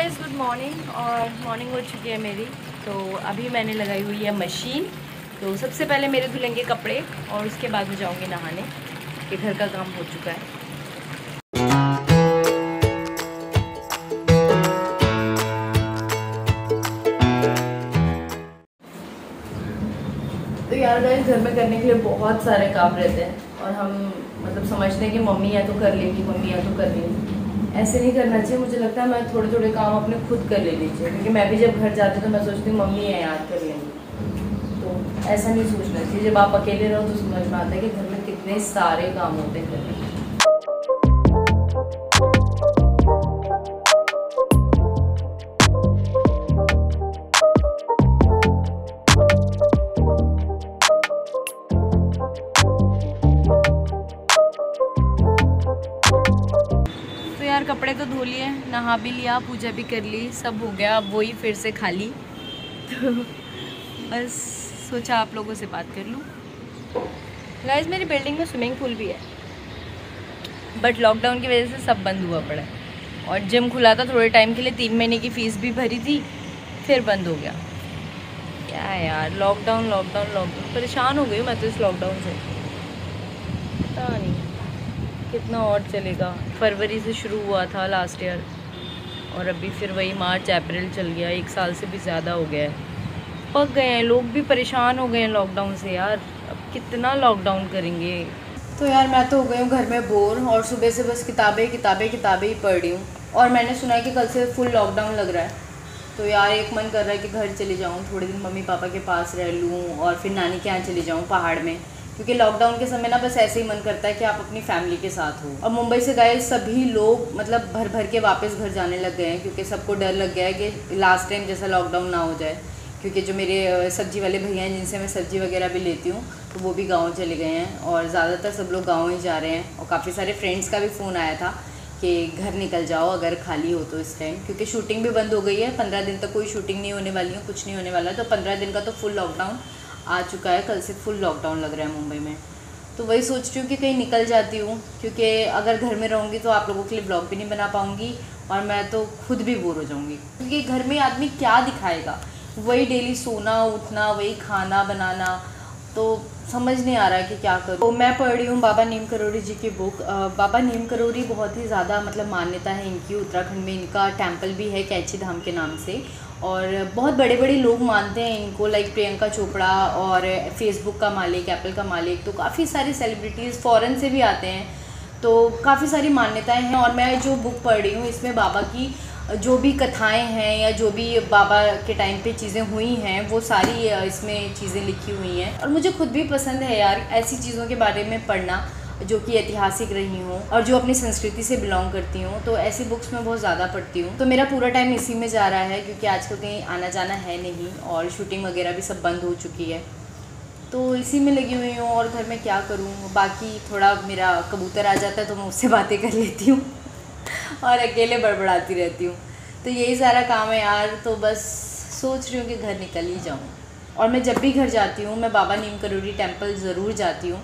Guys, good morning. और morning हो चुकी है मेरी। तो अभी मैंने लगाई हुई है मशीन। तो सबसे पहले मेरे धुलेंगे कपड़े और उसके बाद मैं जाऊँगी नहाने, कि घर का काम हो चुका है। तो यार गाइस, घर में करने के लिए बहुत सारे काम रहते हैं और हम मतलब समझते हैं कि मम्मी या तो कर लेगी, मम्मी या तो कर लेगी। ऐसे नहीं करना चाहिए। मुझे लगता है मैं थोड़े थोड़े काम अपने खुद कर लेनी चाहिए, क्योंकि मैं भी जब घर जाती हूँ तो मैं सोचती हूँ मम्मी है याद कर लेंगी। तो ऐसा नहीं सोचना चाहिए। जब आप अकेले रहो तो समझ में आता है कि घर में कितने सारे काम होते हैं घर में। तो यार कपड़े तो धो लिए, नहा भी लिया, पूजा भी कर ली, सब हो गया। अब वही फिर से खाली। तो बस सोचा आप लोगों से बात कर लूँ। गाइस, मेरी बिल्डिंग में स्विमिंग पूल भी है, बट लॉकडाउन की वजह से सब बंद हुआ पड़ा है। और जिम खुला था थोड़े टाइम के लिए, 3 महीने की फ़ीस भी भरी थी, फिर बंद हो गया। क्या यार, लॉकडाउन लॉकडाउन लॉकडाउन, परेशान हो गई हूँ मैं तो इस लॉकडाउन से। पता नहीं कितना और चलेगा। फरवरी से शुरू हुआ था लास्ट ईयर, और अभी फिर वही मार्च अप्रैल चल गया। 1 साल से भी ज़्यादा हो गया है। पक गए हैं लोग, भी परेशान हो गए हैं लॉकडाउन से यार। अब कितना लॉकडाउन करेंगे। तो यार मैं तो हो गई हूँ घर में बोर, और सुबह से बस किताबें किताबें किताबें ही पढ़ रही हूँ। और मैंने सुना है कि कल से फुल लॉकडाउन लग रहा है। तो यार एक मन कर रहा है कि घर चली जाऊँ, थोड़े दिन मम्मी पापा के पास रह लूँ और फिर नानी के यहाँ चली जाऊँ पहाड़ में। क्योंकि लॉकडाउन के समय ना बस ऐसे ही मन करता है कि आप अपनी फैमिली के साथ हो। और मुंबई से गए सभी लोग मतलब भर भर के वापस घर जाने लग गए हैं, क्योंकि सबको डर लग गया है कि लास्ट टाइम जैसा लॉकडाउन ना हो जाए। क्योंकि जो मेरे सब्जी वाले भैया हैं जिनसे मैं सब्जी वगैरह भी लेती हूँ, तो वो भी गाँव चले गए हैं, और ज़्यादातर सब लोग गाँव ही जा रहे हैं। और काफ़ी सारे फ्रेंड्स का भी फ़ोन आया था कि घर निकल जाओ अगर खाली हो तो इस टाइम, क्योंकि शूटिंग भी बंद हो गई है। 15 दिन तक कोई शूटिंग नहीं होने वाली है, कुछ नहीं होने वाला है। तो 15 दिन का तो फुल लॉकडाउन आ चुका है। कल से फुल लॉकडाउन लग रहा है मुंबई में। तो वही सोच रही हूँ कि कहीं निकल जाती हूँ, क्योंकि अगर घर में रहूँगी तो आप लोगों के लिए ब्लॉग भी नहीं बना पाऊँगी, और मैं तो खुद भी बोर हो जाऊँगी। क्योंकि घर में आदमी क्या दिखाएगा, वही डेली सोना उठना, वही खाना बनाना, तो समझ नहीं आ रहा है कि क्या करूँ। तो मैं पढ़ रही हूँ बाबा नीम करोड़ी जी की बुक। बाबा नीम करोड़ी बहुत ही ज़्यादा मतलब मान्यता है इनकी। उत्तराखंड में इनका टेम्पल भी है कैची धाम के नाम से, और बहुत बड़े बड़े लोग मानते हैं इनको, लाइक प्रियंका चोपड़ा और फेसबुक का मालिक, एप्पल का मालिक। तो काफ़ी सारी सेलिब्रिटीज़ फ़ॉरेन से भी आते हैं। तो काफ़ी सारी मान्यताएं हैं। और मैं जो बुक पढ़ रही हूँ इसमें बाबा की जो भी कथाएं हैं या जो भी बाबा के टाइम पे चीज़ें हुई हैं, वो सारी इसमें चीज़ें लिखी हुई हैं। और मुझे खुद भी पसंद है यार ऐसी चीज़ों के बारे में पढ़ना जो कि ऐतिहासिक रही हूँ और जो अपनी संस्कृति से बिलोंग करती हूँ। तो ऐसी बुक्स मैं बहुत ज़्यादा पढ़ती हूँ। तो मेरा पूरा टाइम इसी में जा रहा है, क्योंकि आजकल कहीं आना जाना है नहीं, और शूटिंग वगैरह भी सब बंद हो चुकी है। तो इसी में लगी हुई हूँ। और घर में क्या करूँ, बाकी थोड़ा मेरा कबूतर आ जाता है तो मैं उससे बातें कर लेती हूँ और अकेले बड़बड़ाती रहती हूँ। तो यही सारा काम है यार। तो बस सोच रही हूँ कि घर निकल ही जाऊँ। और मैं जब भी घर जाती हूँ मैं बाबा नीम करोड़ी टेम्पल ज़रूर जाती हूँ।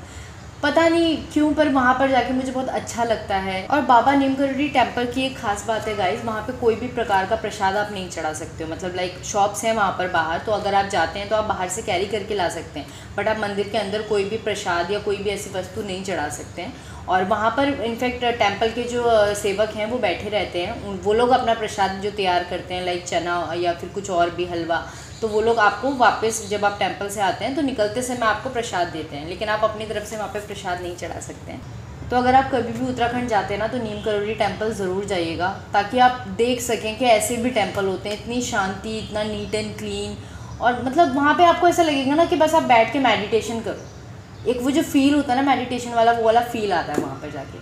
पता नहीं क्यों, पर वहाँ पर जाके मुझे बहुत अच्छा लगता है। और बाबा नीम करोड़ी टेम्पल की एक खास बात है गाइस, वहाँ पे कोई भी प्रकार का प्रसाद आप नहीं चढ़ा सकते हो। मतलब लाइक शॉप्स हैं वहाँ पर बाहर, तो अगर आप जाते हैं तो आप बाहर से कैरी करके ला सकते हैं, बट आप मंदिर के अंदर कोई भी प्रसाद या कोई भी ऐसी वस्तु नहीं चढ़ा सकते हैं। और वहाँ पर इनफैक्ट टेम्पल के जो सेवक हैं वो बैठे रहते हैं, वो लोग अपना प्रसाद जो तैयार करते हैं, लाइक चना या फिर कुछ और भी हलवा, तो वो लोग आपको वापस जब आप टेम्पल से आते हैं तो निकलते समय आपको प्रसाद देते हैं, लेकिन आप अपनी तरफ से वहाँ पे प्रसाद नहीं चढ़ा सकते हैं। तो अगर आप कभी भी उत्तराखंड जाते हैं ना, तो नीम करोड़ी टेम्पल ज़रूर जाइएगा, ताकि आप देख सकें कि ऐसे भी टेम्पल होते हैं। इतनी शांति, इतना नीट एंड क्लीन, और मतलब वहाँ पे आपको ऐसा लगेगा ना कि बस आप बैठ के मेडिटेशन करो। एक वो जो फील होता है ना मेडिटेशन वाला, वो वाला फील आता है वहाँ पर जाके।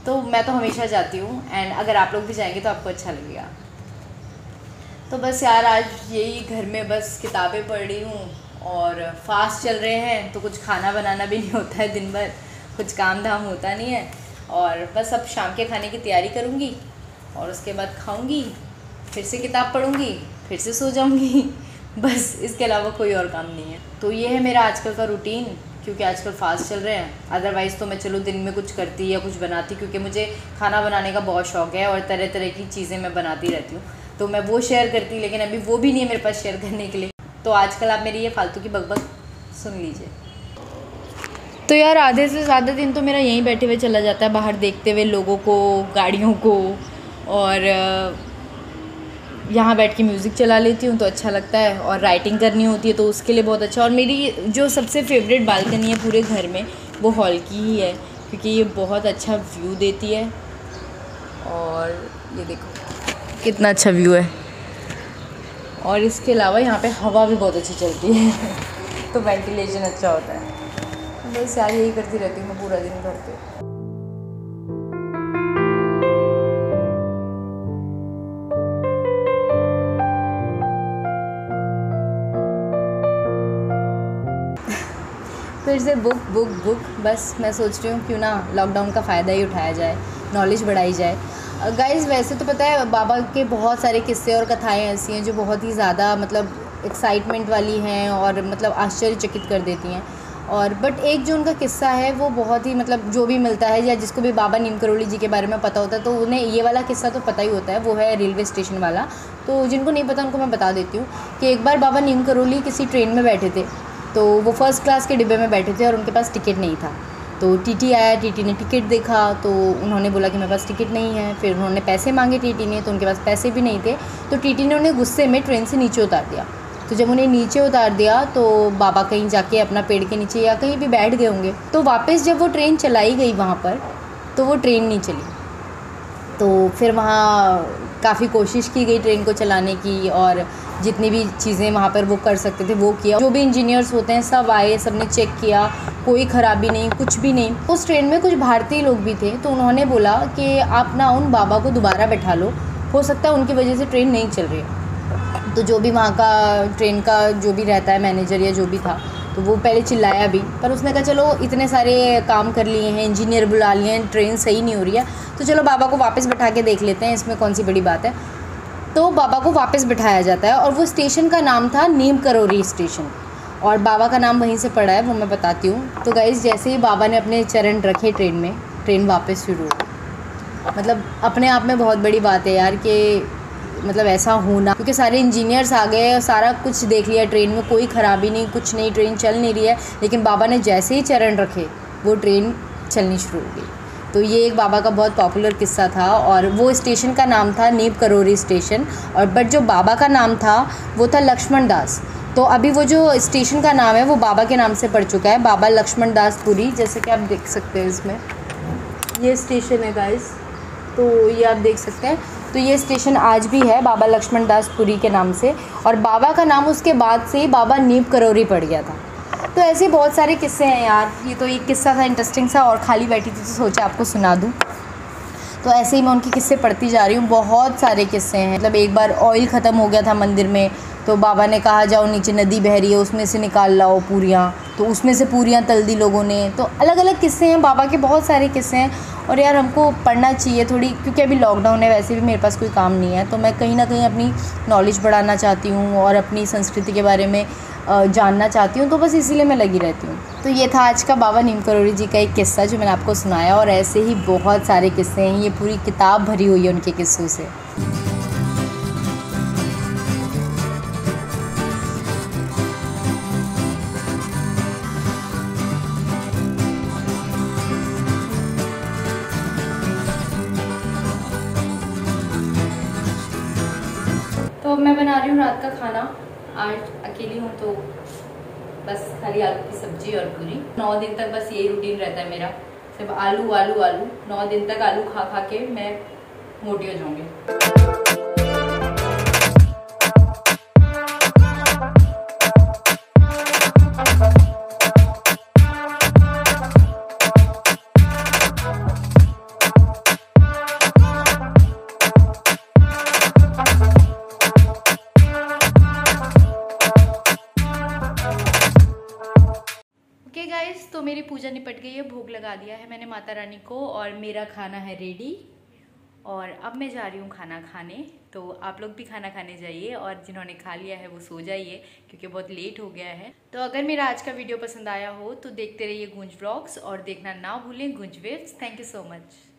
तो मैं तो हमेशा जाती हूँ, एंड अगर आप लोग भी जाएंगे तो आपको अच्छा लगेगा। तो बस यार आज यही घर में बस किताबें पढ़ रही हूँ, और फास्ट चल रहे हैं तो कुछ खाना बनाना भी नहीं होता है दिन भर, कुछ काम धाम होता नहीं है। और बस अब शाम के खाने की तैयारी करूँगी, और उसके बाद खाऊँगी, फिर से किताब पढ़ूँगी, फिर से सो जाऊँगी। बस इसके अलावा कोई और काम नहीं है। तो ये है मेरा आजकल का रूटीन, क्योंकि आजकल फास्ट चल रहे हैं। अदरवाइज़ तो मैं चलो दिन में कुछ करती या कुछ बनाती, क्योंकि मुझे खाना बनाने का बहुत शौक़ है और तरह तरह की चीज़ें मैं बनाती रहती हूँ। तो तो मैं वो शेयर करती, लेकिन अभी वो भी नहीं है मेरे पास शेयर करने के लिए। तो आजकल आप मेरी ये फालतू की बकबक सुन लीजिए। तो यार आधे से ज़्यादा दिन तो मेरा यहीं बैठे हुए चला जाता है, बाहर देखते हुए लोगों को, गाड़ियों को, और यहाँ बैठ के म्यूज़िक चला लेती हूँ तो अच्छा लगता है। और राइटिंग करनी होती है तो उसके लिए बहुत अच्छा। और मेरी जो सबसे फेवरेट बालकनी है पूरे घर में वो हॉल की ही है, क्योंकि ये बहुत अच्छा व्यू देती है। और ये देखो कितना अच्छा व्यू है, और इसके अलावा यहाँ पे हवा भी बहुत अच्छी चलती है तो वेंटिलेशन अच्छा होता है। बस यार यही करती रहती हूँ मैं पूरा दिन घर पे। फिर से बुक बुक बुक, बस मैं सोच रही हूँ क्यों ना लॉकडाउन का फ़ायदा ही उठाया जाए, नॉलेज बढ़ाई जाए। गाइज़ वैसे तो पता है बाबा के बहुत सारे किस्से और कथाएं ऐसी हैं जो बहुत ही ज़्यादा मतलब एक्साइटमेंट वाली हैं और मतलब आश्चर्यचकित कर देती हैं। और बट एक जो उनका किस्सा है वो बहुत ही मतलब जो भी मिलता है या जिसको भी बाबा नीम करोली जी के बारे में पता होता है तो उन्हें ये वाला किस्सा तो पता ही होता है, वो है रेलवे स्टेशन वाला। तो जिनको नहीं पता उनको मैं बता देती हूँ कि एक बार बाबा नीम करोली किसी ट्रेन में बैठे थे, तो वो फर्स्ट क्लास के डिब्बे में बैठे थे और उनके पास टिकट नहीं था। तो टीटी आया, टीटी ने टिकट देखा तो उन्होंने बोला कि मेरे पास टिकट नहीं है। फिर उन्होंने पैसे मांगे टीटी ने, तो उनके पास पैसे भी नहीं थे। तो टीटी ने उन्हें गुस्से में ट्रेन से नीचे उतार दिया। तो जब उन्हें नीचे उतार दिया तो बाबा कहीं जाके अपना पेड़ के नीचे या कहीं भी बैठ गए होंगे। तो वापस जब वो ट्रेन चलाई गई वहाँ पर तो वो ट्रेन नहीं चली। तो फिर वहाँ काफ़ी कोशिश की गई ट्रेन को चलाने की, और जितनी भी चीज़ें वहाँ पर वो कर सकते थे वो किया। जो भी इंजीनियर्स होते हैं सब आए, सब ने चेक किया, कोई ख़राबी नहीं, कुछ भी नहीं। उस ट्रेन में कुछ भारतीय लोग भी थे, तो उन्होंने बोला कि आप ना उन बाबा को दोबारा बैठा लो, हो सकता है उनकी वजह से ट्रेन नहीं चल रही है। तो जो भी वहाँ का ट्रेन का जो भी रहता है मैनेजर या जो भी था, तो वो पहले चिल्लाया भी, पर उसने कहा चलो इतने सारे काम कर लिए हैं, इंजीनियर बुला लिए हैं, ट्रेन सही नहीं हो रही है, तो चलो बाबा को वापस बैठा के देख लेते हैं, इसमें कौन सी बड़ी बात है। तो बाबा को वापस बिठाया जाता है और वो स्टेशन का नाम था नीम करोली स्टेशन, और बाबा का नाम वहीं से पड़ा है, वो मैं बताती हूँ। तो गाइस जैसे ही बाबा ने अपने चरण रखे ट्रेन में, ट्रेन वापस शुरू हो। मतलब अपने आप में बहुत बड़ी बात है यार कि मतलब ऐसा होना, क्योंकि सारे इंजीनियर्स आ गए और सारा कुछ देख लिया, ट्रेन में कोई ख़राबी नहीं, कुछ नहीं, ट्रेन चल नहीं रही है, लेकिन बाबा ने जैसे ही चरण रखे वो ट्रेन चलनी शुरू हो गई। तो ये एक बाबा का बहुत पॉपुलर किस्सा था, और वो स्टेशन का नाम था नीम करोली स्टेशन, और बट जो बाबा का नाम था वो था लक्ष्मण दास। तो अभी वो जो स्टेशन का नाम है वो बाबा के नाम से पड़ चुका है, बाबा लक्ष्मण दास पुरी, जैसे कि आप देख सकते हैं इसमें ये स्टेशन है गाइस, तो ये आप देख सकते हैं। तो ये स्टेशन आज भी है बाबा लक्ष्मण दास पुरी के नाम से, और बाबा का नाम उसके बाद से बाबा नीम करोली पड़ गया था। तो ऐसे बहुत सारे किस्से हैं यार, ये तो एक किस्सा था इंटरेस्टिंग सा, और खाली बैठी थी तो सोचा आपको सुना दूँ। तो ऐसे ही मैं उनके किस्से पढ़ती जा रही हूँ, बहुत सारे किस्से हैं। मतलब एक बार ऑयल ख़त्म हो गया था मंदिर में, तो बाबा ने कहा जाओ नीचे नदी बह रही है उसमें से निकाल लाओ पूरियाँ, तो उसमें से पूरियाँ तल दी लोगों ने। तो अलग अलग किस्से हैं बाबा के, बहुत सारे किस्से हैं, और यार हमको पढ़ना चाहिए थोड़ी, क्योंकि अभी लॉकडाउन है, वैसे भी मेरे पास कोई काम नहीं है, तो मैं कहीं ना कहीं अपनी नॉलेज बढ़ाना चाहती हूँ और अपनी संस्कृति के बारे में जानना चाहती हूँ, तो बस इसीलिए मैं लगी रहती हूँ। तो ये था आज का बाबा नीम करोली जी का एक किस्सा जो मैंने आपको सुनाया, और ऐसे ही बहुत सारे किस्से हैं, ये पूरी किताब भरी हुई है उनके किस्सों से। तो अब मैं बना रही हूँ रात का खाना, आज अकेली हूँ तो बस खाली आलू की सब्जी और पूरी। 9 दिन तक बस यही रूटीन रहता है मेरा, सिर्फ आलू आलू आलू। 9 दिन तक आलू खा खा के मैं मोटी हो जाऊंगी। ओके गाइस, तो मेरी पूजा निपट गई है, भोग लगा दिया है मैंने माता रानी को, और मेरा खाना है रेडी, और अब मैं जा रही हूँ खाना खाने। तो आप लोग भी खाना खाने जाइए, और जिन्होंने खा लिया है वो सो जाइए क्योंकि बहुत लेट हो गया है। तो अगर मेरा आज का वीडियो पसंद आया हो तो देखते रहिए गूंज व्लॉग्स, और देखना ना भूलें गूंज waves. Thank you so much.